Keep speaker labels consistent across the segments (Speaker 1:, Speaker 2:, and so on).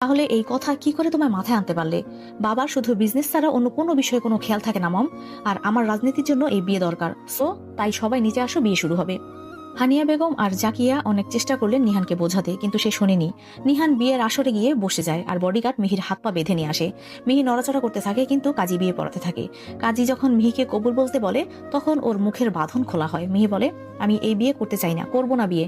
Speaker 1: তাহলে এই কথা কি করে তোমার মাথায় আনতে পারলে? বাবার শুধু বিজনেস ছাড়া অন্য কোনো বিষয়ে কোনো খেয়াল থাকে না মম। আর আমার রাজনীতির জন্য এই বিয়ে দরকার। সো তাই সবাই নিচে আসো, বিয়ে শুরু হবে। হানিয়া বেগম আর জাকিয়া অনেক চেষ্টা করলেন নিহানকে বোঝাতে, কিন্তু সে শোনেনি। নিহান বিয়ের আসরে গিয়ে বসে যায় আর বডিগার্ড মিহির হাত পা বেঁধে নিয়ে আসে। মিহি নড়াচড়া করতে থাকে, কিন্তু কাজী বিয়ে পড়াতে থাকে। কাজী যখন মিহিকে কবুল বলতে বলে, তখন ওর মুখের বাঁধন খোলা হয়। মিহি বলে, আমি এই বিয়ে করতে চাই না, করবো না বিয়ে।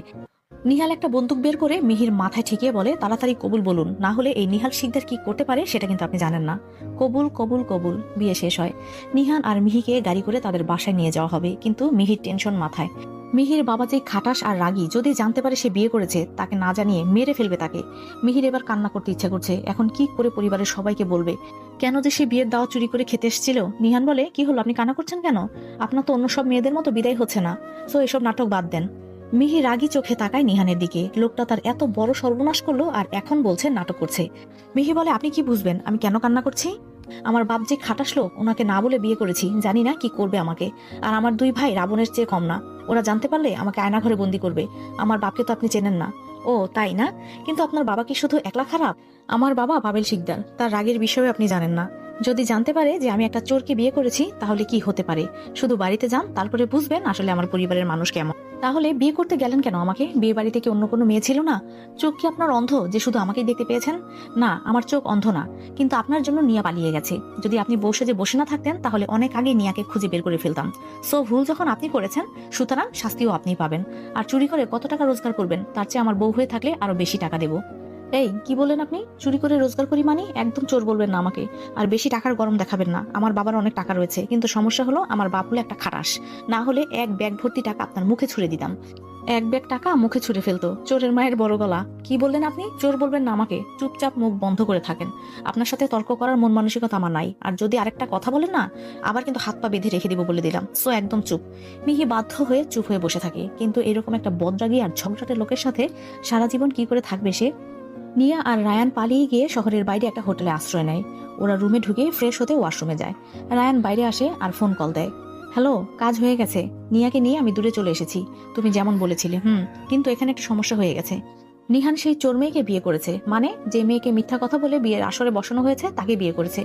Speaker 1: নিহাল একটা বন্দুক বের করে মিহির মাথায় ঠেকিয়ে বলে, তাড়াতাড়ি কবুল বলুন, না হলে এই নিহাল শিকদার কি করতে পারে সেটা কিন্তু আপনি জানেন না। কবুল কবুল কবুল। বিয়ে শেষ হয়। নিহান আর মিহিকে গাড়ি করে তাদের বাসায় নিয়ে যাওয়া হবে, কিন্তু মিহির টেনশন মাথায়। মিহির বাবা যে খাটাস আর রাগী, যদি জানতে পারে সে বিয়ে করেছে, তাকে না জানিয়ে মেরে ফেলবে তাকে। মিহির এবার কান্না করতে ইচ্ছা করছে, এখন কি করে পরিবারের সবাইকে বলবে কেন যে সে বিয়ের দাওয়া চুরি করে খেতে এসেছিল। নিহান বলে, কি হলো, আপনি কান্না করছেন কেন? আপনার তো অন্য সব মেয়েদের মতো বিদায় হচ্ছে না। সো এসব নাটক বাদ দেন। মিহি রাগী চোখে তাকায় নিহানের দিকে। লোকটা তার এত বড় সর্বনাশ করলো আর এখন বলছে নাটক করছে। মিহি বলে, আপনি কি বুঝবেন আমি কেন কান্না করছি? আমার বাপ যে খাটাস লোক, ওনাকে না বলে বিয়ে করেছি, জানি না কি করবে আমাকে। আর আমার দুই ভাই রাবণের চেয়ে কম না। ওরা জানতে পারলে আমাকে আয়নাঘরে বন্দি করবে। আমার বাপকে তো আপনি চেনেন না। ও তাই না? কিন্তু আপনার বাবা কি শুধু একলা খারাপ? আমার বাবা পাবেল শিকদার, তার রাগের বিষয়ে আপনি জানেন না। যদি জানতে পারে যে আমি একটা চোরকে বিয়ে করেছি, তাহলে কি হতে পারে? শুধু বাড়িতে যান, তারপরে বুঝবেন আসলে আমার পরিবারের মানুষ কেমন। তাহলে বিয়ে করতে গেলেন কেন আমাকে? বিয়ে বাড়িতে কি অন্য কোনো মেয়ে ছিল না? চোখ কি আপনার অন্ধ যে শুধু আমাকেই দেখতে পেয়েছেন? না, আমার চোখ অন্ধ না, কিন্তু আপনার জন্য নিয়া পালিয়ে গেছে। যদি আপনি বসে না থাকতেন, তাহলে অনেক আগে নিয়াকে খুঁজে বের করে ফেলতাম। সো ভুল যখন আপনি করেছেন, সুতরাং শাস্তিও আপনিই পাবেন। আর চুরি করে কত টাকা রোজগার করবেন? তার চেয়ে আমার বউ হয়ে থাকলে আরো বেশি টাকা দেবো। এই কি বললেন আপনি? চুরি করে রোজগার করি মানে? একদম চোর বলবেন না আমাকে। আর বেশি টাকার গরম দেখাবেন না। আমার বাবার অনেক টাকা রয়েছে, কিন্তু সমস্যা হলো আমার বাপ হলো একটা খাটাস। না হলে এক ব্যাগ ভর্তি টাকা আপনার মুখে ছুড়ে দিতাম। এক ব্যাগ টাকা মুখে ছুড়ে ফেলতো। চোরের মায়ের বড় গলা। কি বললেন আপনি? চোর বলবেন না আমাকে। চুপচাপ মুখ বন্ধ করে থাকেন। আপনার সাথে তর্ক করার মন মানসিকতা আমার নাই। আর যদি আরেকটা কথা বলেন না, আবার কিন্তু হাত পা বেঁধে রেখে দিব বলে দিলাম। সো একদম চুপ। মিহি বাধ্য হয়ে চুপ হয়ে বসে থাকে, কিন্তু এরকম একটা বদরাগী আর ঝগড়াটে লোকের সাথে সারা জীবন কি করে থাকবে সে? নিয়া আর রায়ান পালিয়ে গিয়ে শহরের বাইরে একটা হোটেলে আশ্রয় নেয়। ওরা রুমে ঢুকে ফ্রেশ হতে ওয়াশরুমে যায়। রায়ান বাইরে আসে আর ফোন কল দেয়। হ্যালো, কাজ হয়ে গেছে। নিয়াকে নিয়ে আমি দূরে চলে এসেছি, তুমি যেমন বলেছিলে। কিন্তু এখানে একটা সমস্যা হয়ে গেছে। নিহান সেই চোর মেয়েকে বিয়ে করেছে। মানে যে মেয়েকে মিথ্যা কথা বলে বিয়ের আসরে বসানো হয়েছে, তাকে বিয়ে করেছে।